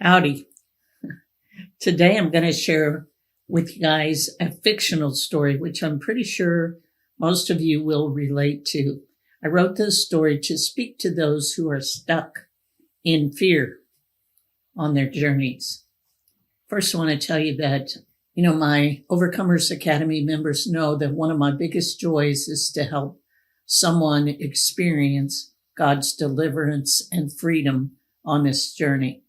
Howdy. Today I'm going to share with you guys a fictional story, which I'm pretty sure most of you will relate to. I wrote this story to speak to those who are stuck in fear on their journeys. First, I want to tell you that, my Overcomers Academy members know that one of my biggest joys is to help someone experience God's deliverance and freedom on this journey.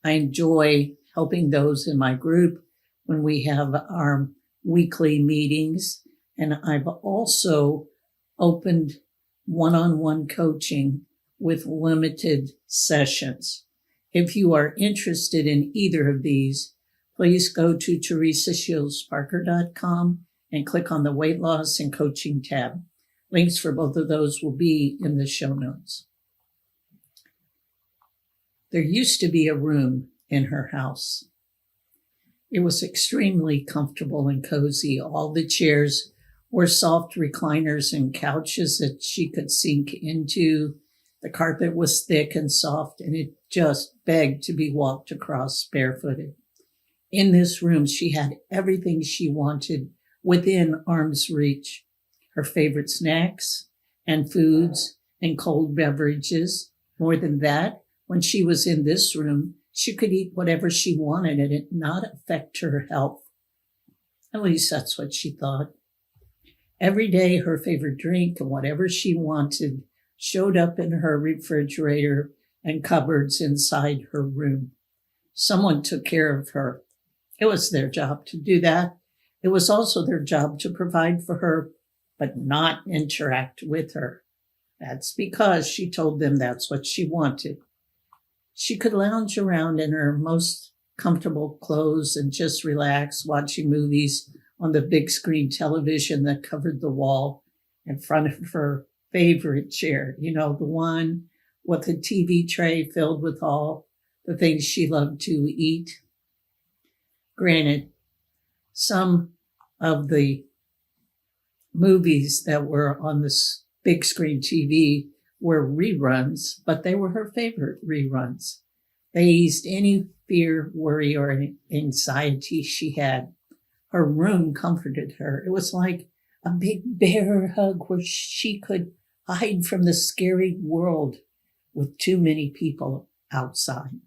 I enjoy helping those in my group when we have our weekly meetings. And I've also opened one-on-one coaching with limited sessions. If you are interested in either of these, please go to teresashieldsparker.com and click on the weight loss and coaching tab. Links for both of those will be in the show notes. There used to be a room in her house. It was extremely comfortable and cozy. All the chairs were soft recliners and couches that she could sink into. The carpet was thick and soft, and it just begged to be walked across barefooted. In this room, she had everything she wanted within arm's reach. Her favorite snacks and foods and cold beverages. More than that, when she was in this room, she could eat whatever she wanted and it not affect her health. At least that's what she thought. Every day, her favorite drink and whatever she wanted showed up in her refrigerator and cupboards inside her room. Someone took care of her. It was their job to do that. It was also their job to provide for her, but not interact with her. That's because she told them that's what she wanted. She could lounge around in her most comfortable clothes and just relax, watching movies on the big screen television that covered the wall in front of her favorite chair. The one with a TV tray filled with all the things she loved to eat. Granted, some of the movies that were on this big screen TV were reruns, but they were her favorite reruns. They eased any fear, worry, or anxiety she had. Her room comforted her. It was like a big bear hug where she could hide from the scary world with too many people outside.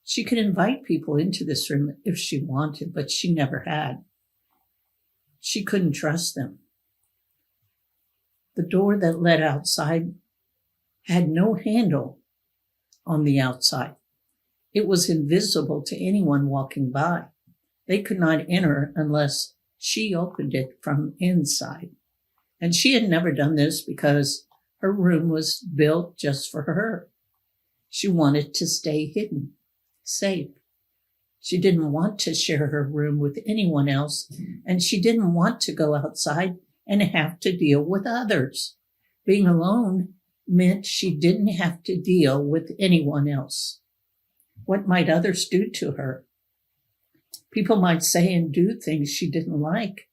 She could invite people into this room if she wanted, but she never had. She couldn't trust them. The door that led outside had no handle on the outside. It was invisible to anyone walking by. They could not enter unless she opened it from inside. And she had never done this because her room was built just for her. She wanted to stay hidden, safe. She didn't want to share her room with anyone else, and she didn't want to go outside and have to deal with others. Being alone meant she didn't have to deal with anyone else. What might others do to her? People might say and do things she didn't like.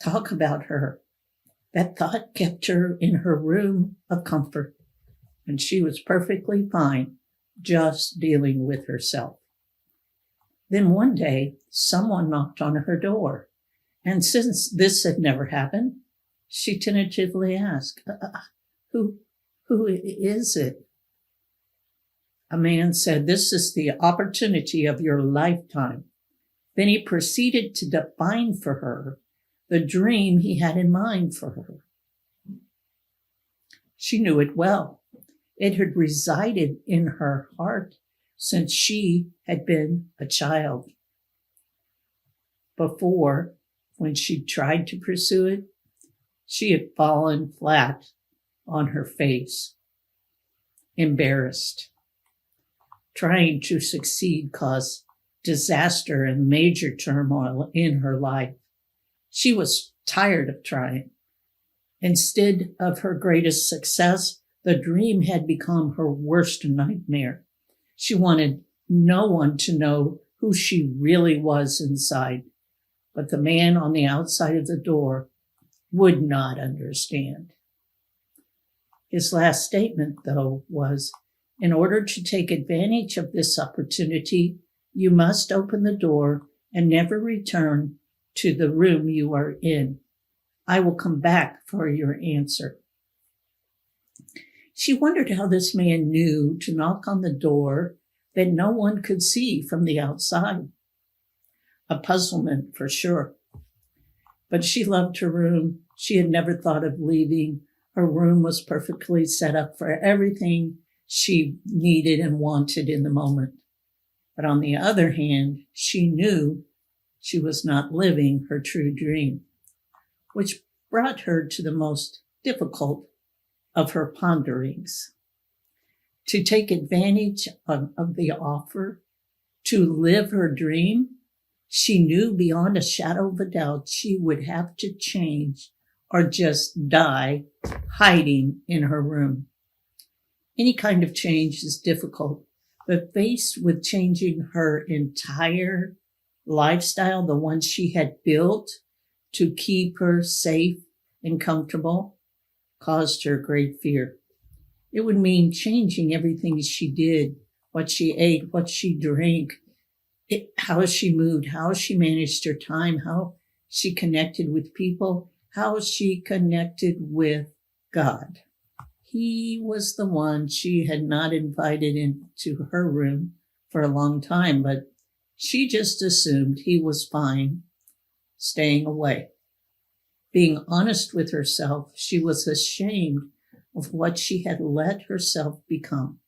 Talk about her. That thought kept her in her room of comfort, and she was perfectly fine just dealing with herself. Then one day, someone knocked on her door. And since this had never happened, she tentatively asked, who is it? A man said, "This is the opportunity of your lifetime." Then he proceeded to define for her the dream he had in mind for her. She knew it well. It had resided in her heart since she had been a child. Before, when she tried to pursue it, she had fallen flat on her face, embarrassed. Trying to succeed caused disaster and major turmoil in her life. She was tired of trying. Instead of her greatest success, the dream had become her worst nightmare. She wanted no one to know who she really was inside. But the man on the outside of the door would not understand. His last statement, though, was, In order to take advantage of this opportunity, you must open the door and never return to the room you are in. I will come back for your answer. She wondered how this man knew to knock on the door that no one could see from the outside. A puzzlement for sure. But she loved her room. She had never thought of leaving. Her room was perfectly set up for everything she needed and wanted in the moment. But on the other hand, she knew she was not living her true dream, which brought her to the most difficult of her ponderings. To take advantage of the offer, to live her dream, she knew beyond a shadow of a doubt she would have to change or just die hiding in her room. Any kind of change is difficult, but faced with changing her entire lifestyle, the one she had built to keep her safe and comfortable, caused her great fear. It would mean changing everything she did, what she ate, what she drank, how she moved, how she managed her time, how she connected with people, how she connected with God. He was the one she had not invited into her room for a long time, but she just assumed he was fine staying away. Being honest with herself, she was ashamed of what she had let herself become.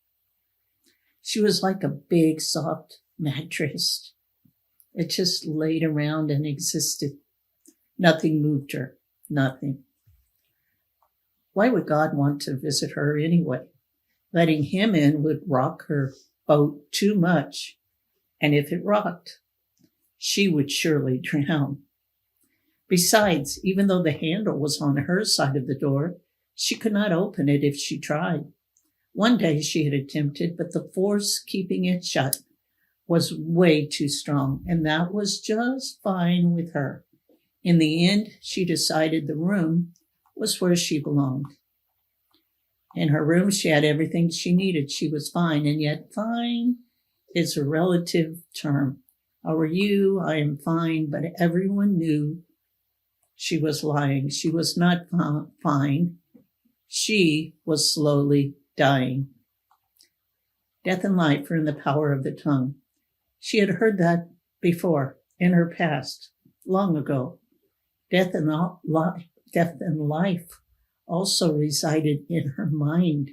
She was like a big, soft mattress. It just laid around and existed. Nothing moved her. Nothing. Why would God want to visit her anyway? Letting him in would rock her boat too much. And if it rocked, she would surely drown. Besides, even though the handle was on her side of the door, she could not open it if she tried. One day she had attempted, but the force keeping it shut was way too strong, and that was just fine with her. In the end, she decided the room was where she belonged. In her room, she had everything she needed. She was fine, and yet fine is a relative term. How are you? I am fine, but everyone knew she was lying. She was not fine. She was slowly dying. Death and life are in the power of the tongue. She had heard that before in her past, long ago. Death and life also resided in her mind,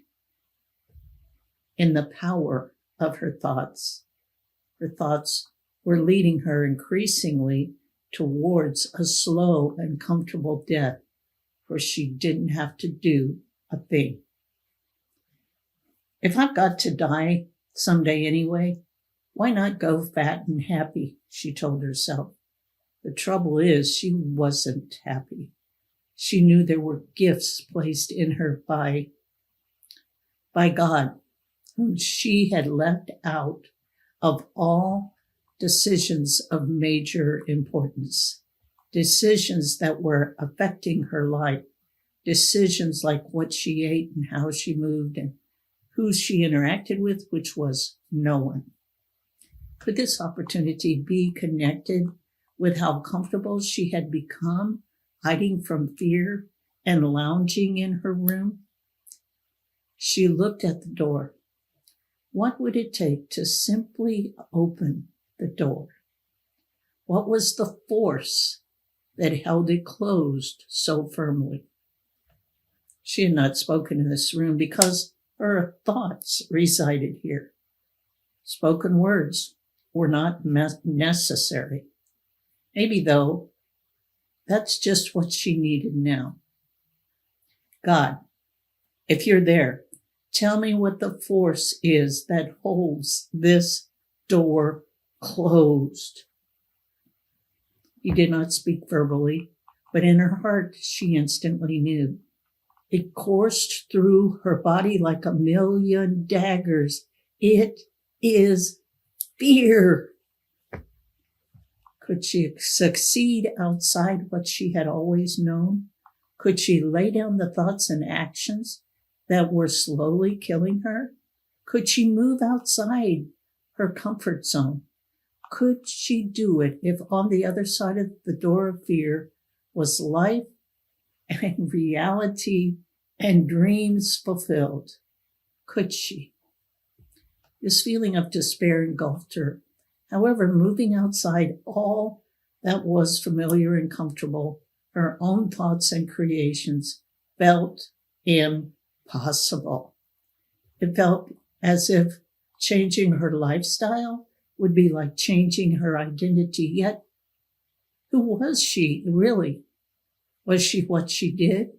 in the power of her thoughts. Her thoughts were leading her increasingly towards a slow and comfortable death, where she didn't have to do a thing. If I've got to die someday anyway, why not go fat and happy, she told herself. The trouble is, she wasn't happy. She knew there were gifts placed in her by God, whom she had left out of all decisions of major importance, decisions that were affecting her life, decisions like what she ate and how she moved and who she interacted with, which was no one. Could this opportunity be connected with how comfortable she had become, hiding from fear and lounging in her room? She looked at the door. What would it take to simply open the door? What was the force that held it closed so firmly? She had not spoken in this room because her thoughts resided here. Spoken words were not necessary. Maybe, though, that's just what she needed now. God, if you're there, tell me what the force is that holds this door closed. He did not speak verbally, but in her heart she instantly knew. It coursed through her body like a million daggers. It is fear. Could she succeed outside what she had always known? Could she lay down the thoughts and actions that were slowly killing her? Could she move outside her comfort zone? Could she do it if on the other side of the door of fear was life and reality and dreams fulfilled? Could she? This feeling of despair engulfed her. However, moving outside all that was familiar and comfortable, her own thoughts and creations felt impossible. It felt as if changing her lifestyle would be like changing her identity. Yet, who was she really? Was she what she did?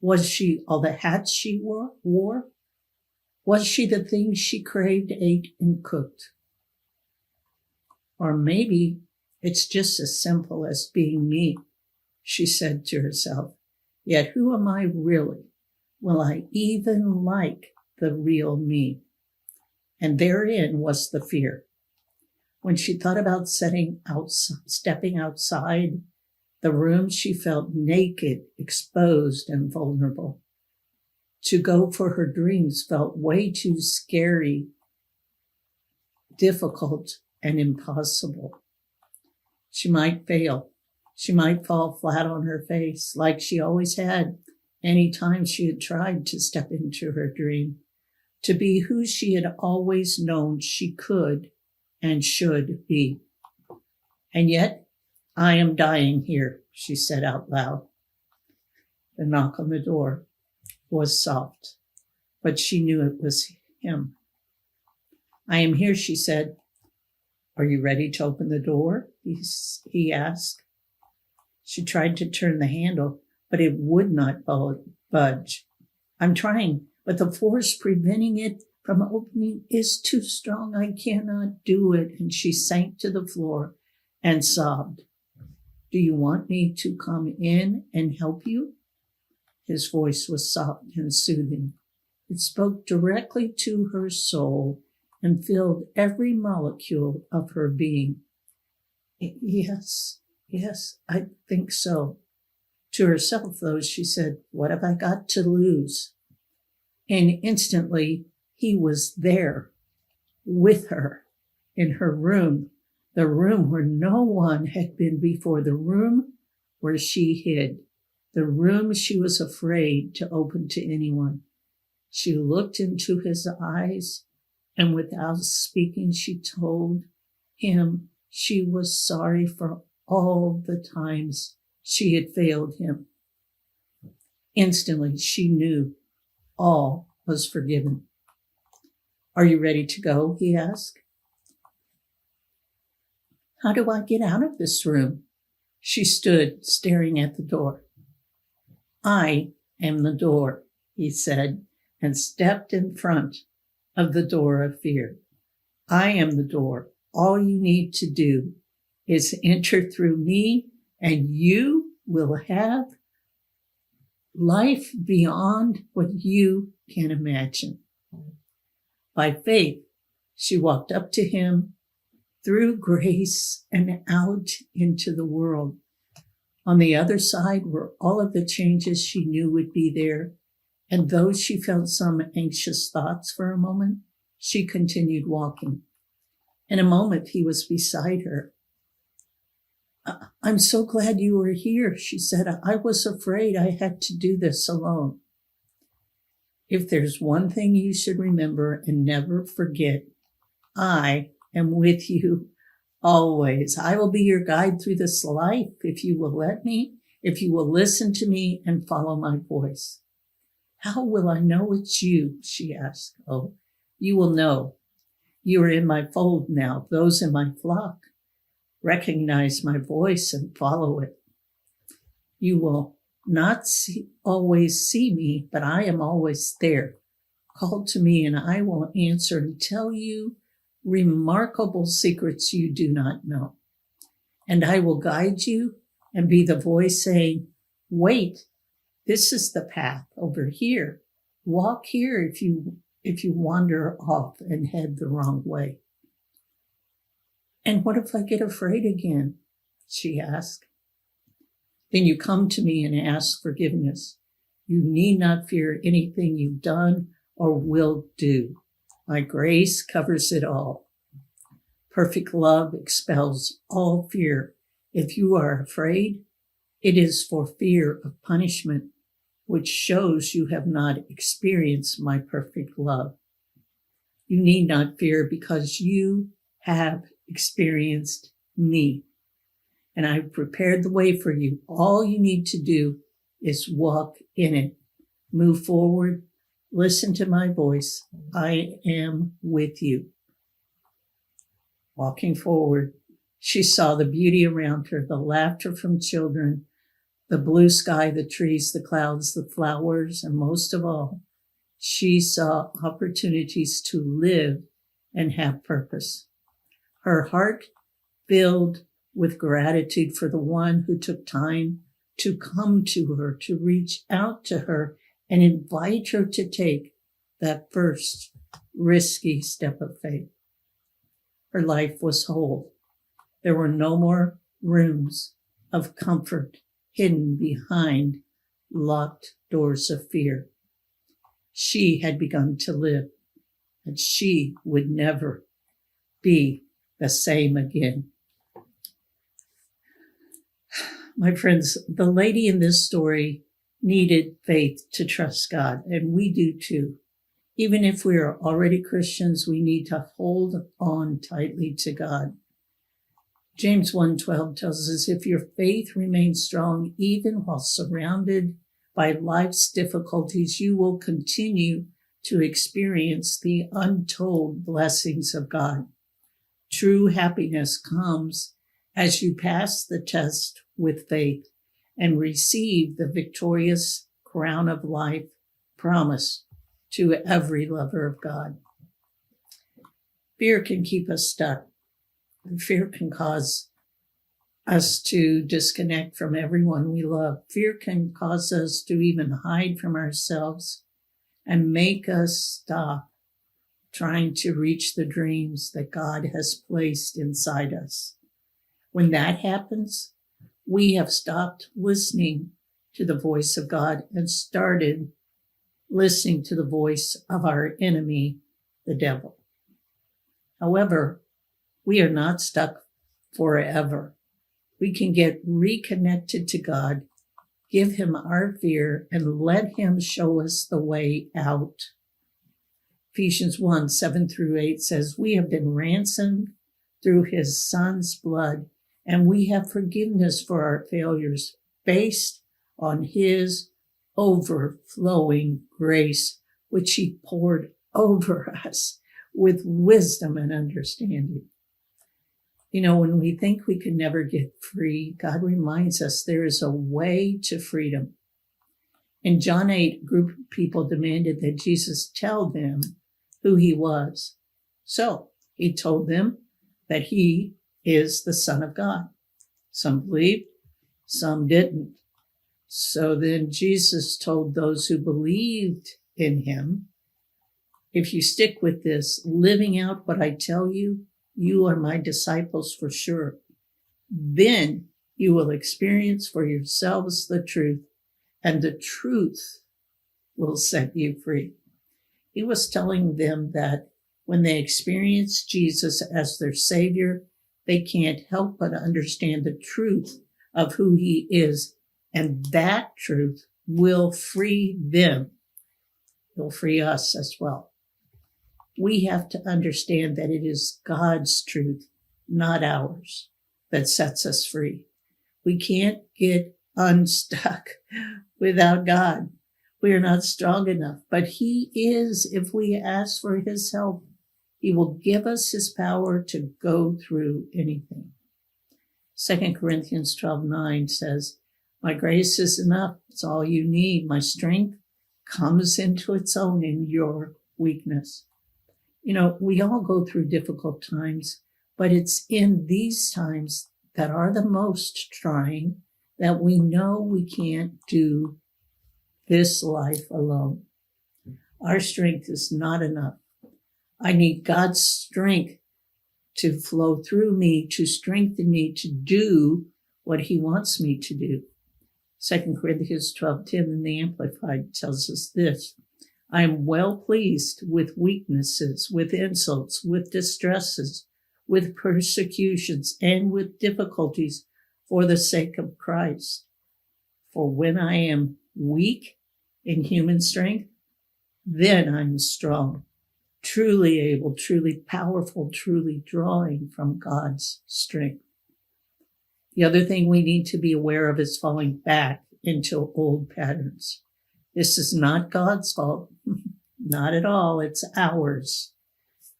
Was she all the hats she wore? Was she the things she craved, ate, and cooked? Or maybe it's just as simple as being me, she said to herself. Yet who am I really? Will I even like the real me? And therein was the fear. When she thought about stepping outside the room, she felt naked, exposed, and vulnerable. To go for her dreams felt way too scary, difficult, and impossible. She might fail. She might fall flat on her face like she always had any time she had tried to step into her dream, to be who she had always known she could and should be. And yet, I am dying here, she said out loud. The knock on the door was soft, but she knew it was him. I am here, she said. Are you ready to open the door? He asked. She tried to turn the handle, but it would not budge. I'm trying, but the force preventing it from opening is too strong. I cannot do it. And she sank to the floor and sobbed. Do you want me to come in and help you? His voice was soft and soothing. It spoke directly to her soul and filled every molecule of her being. Yes, I think so. To herself, though, she said, what have I got to lose? And instantly, he was there with her in her room, the room where no one had been before, the room where she hid, the room she was afraid to open to anyone. She looked into his eyes, and without speaking, she told him she was sorry for all the times she had failed him. Instantly, she knew all was forgiven. Are you ready to go? He asked. How do I get out of this room? She stood staring at the door. I am the door, he said, and stepped in front of the door of fear. I am the door. All you need to do is enter through me, and you will have life beyond what you can imagine. By faith, she walked up to him through grace and out into the world. On the other side were all of the changes she knew would be there, and though she felt some anxious thoughts for a moment, she continued walking. In a moment, he was beside her. I'm so glad you were here, she said. I was afraid I had to do this alone. If there's one thing you should remember and never forget, I am with you always. I will be your guide through this life if you will let me, if you will listen to me and follow my voice. How will I know it's you? She asked. Oh, you will know. You are in my fold now. Those in my flock recognize my voice and follow it. You will not always see me, but I am always there. Call to me and I will answer and tell you remarkable secrets you do not know. And I will guide you and be the voice saying, wait, this is the path over here. Walk here if you wander off and head the wrong way. And what if I get afraid again? She asked. Then you come to me and ask forgiveness. You need not fear anything you've done or will do. My grace covers it all. Perfect love expels all fear. If you are afraid, it is for fear of punishment, which shows you have not experienced my perfect love. You need not fear because you have experienced me, and I've prepared the way for you. All you need to do is walk in it. Move forward. Listen to my voice. I am with you. Walking forward, she saw the beauty around her, the laughter from children, the blue sky, the trees, the clouds, the flowers, and most of all, she saw opportunities to live and have purpose. Her heart filled with gratitude for the one who took time to come to her, to reach out to her and invite her to take that first risky step of faith. Her life was whole. There were no more rooms of comfort hidden behind locked doors of fear. She had begun to live, and she would never be the same again. My friends, the lady in this story needed faith to trust God, and we do too. Even if we are already Christians, we need to hold on tightly to God. James 1:12 tells us, if your faith remains strong, even while surrounded by life's difficulties, you will continue to experience the untold blessings of God. True happiness comes as you pass the test with faith and receive the victorious crown of life promised to every lover of God. Fear can keep us stuck. Fear can cause us to disconnect from everyone we love. Fear can cause us to even hide from ourselves and make us stop trying to reach the dreams that God has placed inside us. When that happens, we have stopped listening to the voice of God and started listening to the voice of our enemy, the devil. However, we are not stuck forever. We can get reconnected to God, give him our fear, and let him show us the way out. Ephesians 1:7-8 says, we have been ransomed through his son's blood, and we have forgiveness for our failures based on his overflowing grace, which he poured over us with wisdom and understanding. You know, when we think we can never get free, God reminds us there is a way to freedom. In John 8, a group of people demanded that Jesus tell them who he was. So he told them that he is the Son of God. Some believed, some didn't. So then Jesus told those who believed in him, if you stick with this, living out what I tell you, you are my disciples for sure. Then you will experience for yourselves the truth, and the truth will set you free. He was telling them that when they experience Jesus as their Savior, they can't help but understand the truth of who he is, and that truth will free them. It will free us as well. We have to understand that it is God's truth, not ours, that sets us free. We can't get unstuck without God. We are not strong enough, but he is, if we ask for his help. He will give us his power to go through anything. 2 Corinthians 12:9 says, my grace is enough. It's all you need. My strength comes into its own in your weakness. You know, we all go through difficult times, but it's in these times that are the most trying that we know we can't do this life alone. Our strength is not enough. I need God's strength to flow through me, to strengthen me to do what he wants me to do. 2 Corinthians 12:10 in the Amplified tells us this, I am well pleased with weaknesses, with insults, with distresses, with persecutions, and with difficulties for the sake of Christ. For when I am weak in human strength, then I am strong, truly able, truly powerful, truly drawing from God's strength. The other thing we need to be aware of is falling back into old patterns. This is not God's fault. Not at all. It's ours.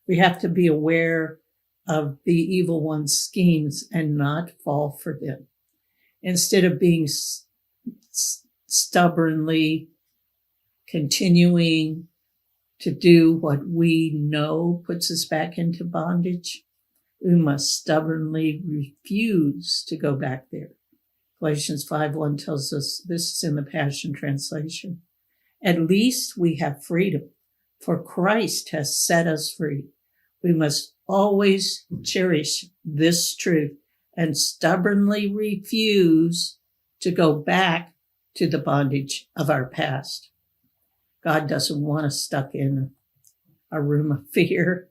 We have to be aware of the evil one's schemes and not fall for them. Instead of being stubbornly continuing to do what we know puts us back into bondage, we must stubbornly refuse to go back there. Galatians 5:1 tells us, this is in the Passion Translation, at least we have freedom, for Christ has set us free. We must always cherish this truth and stubbornly refuse to go back to the bondage of our past. God doesn't want us stuck in a room of fear,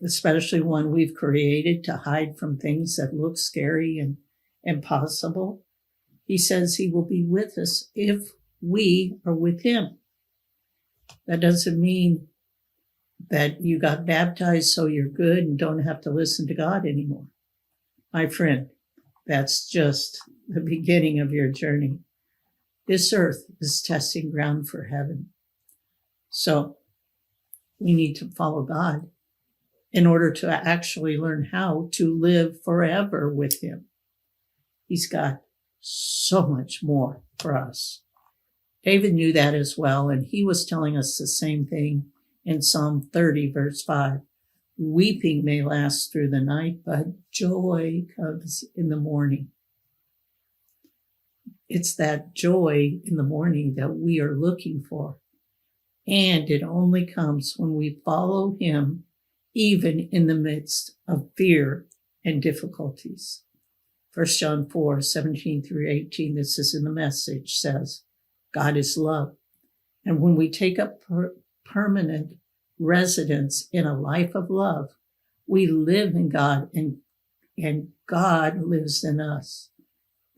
especially one we've created to hide from things that look scary and impossible. He says he will be with us if we are with him. That doesn't mean that you got baptized so you're good and don't have to listen to God anymore. My friend, that's just the beginning of your journey. This earth is testing ground for heaven. So we need to follow God in order to actually learn how to live forever with him. He's got so much more for us. David knew that as well, and he was telling us the same thing in Psalm 30, verse 5. Weeping may last through the night, but joy comes in the morning. It's that joy in the morning that we are looking for. And it only comes when we follow him, even in the midst of fear and difficulties. 1 John 4:17-18, this is in the Message, says, God is love. And when we take up permanent residence in a life of love, we live in God and God lives in us.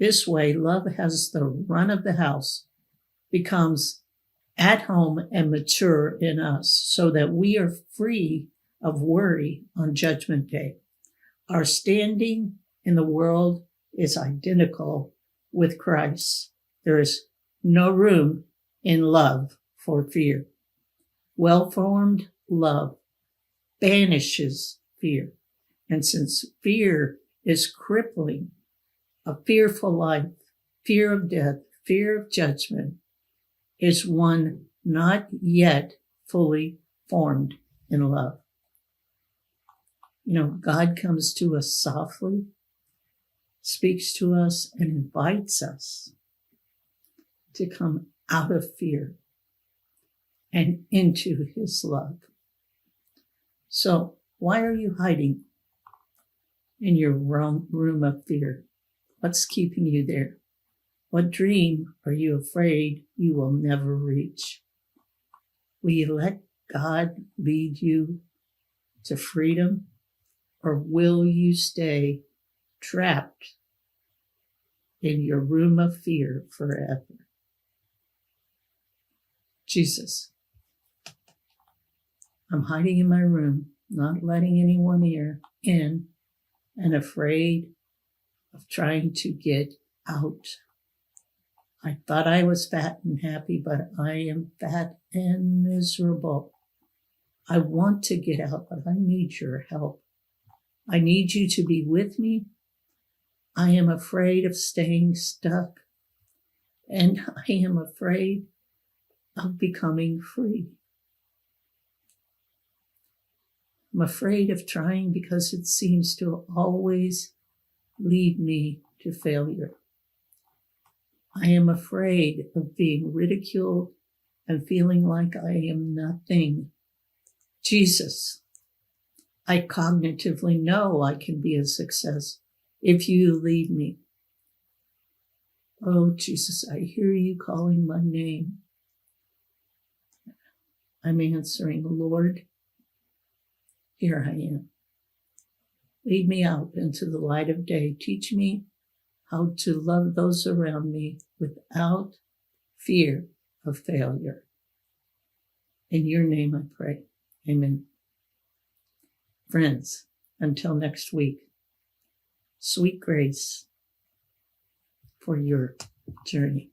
This way, love has the run of the house, becomes at home and mature in us so that we are free of worry on Judgment Day. Our standing in the world is identical with Christ. There is no room in love for fear. Well-formed love banishes fear. And since fear is crippling, a fearful life, fear of death, fear of judgment, is one not yet fully formed in love. You know, God comes to us softly, speaks to us, and invites us to come out of fear and into his love. So why are you hiding in your room of fear? What's keeping you there? What dream are you afraid you will never reach? Will you let God lead you to freedom, or will you stay trapped in your room of fear forever? Jesus, I'm hiding in my room, not letting anyone in, and afraid of trying to get out. I thought I was fat and happy, but I am fat and miserable. I want to get out, but I need your help. I need you to be with me. I am afraid of staying stuck, and I am afraid of becoming free. I'm afraid of trying because it seems to always lead me to failure. I am afraid of being ridiculed and feeling like I am nothing. Jesus, I cognitively know I can be a success if you lead me. Oh, Jesus, I hear you calling my name. I'm answering, Lord, here I am. Lead me out into the light of day. Teach me how to love those around me without fear of failure. In your name I pray. Amen. Friends, until next week, sweet grace for your journey.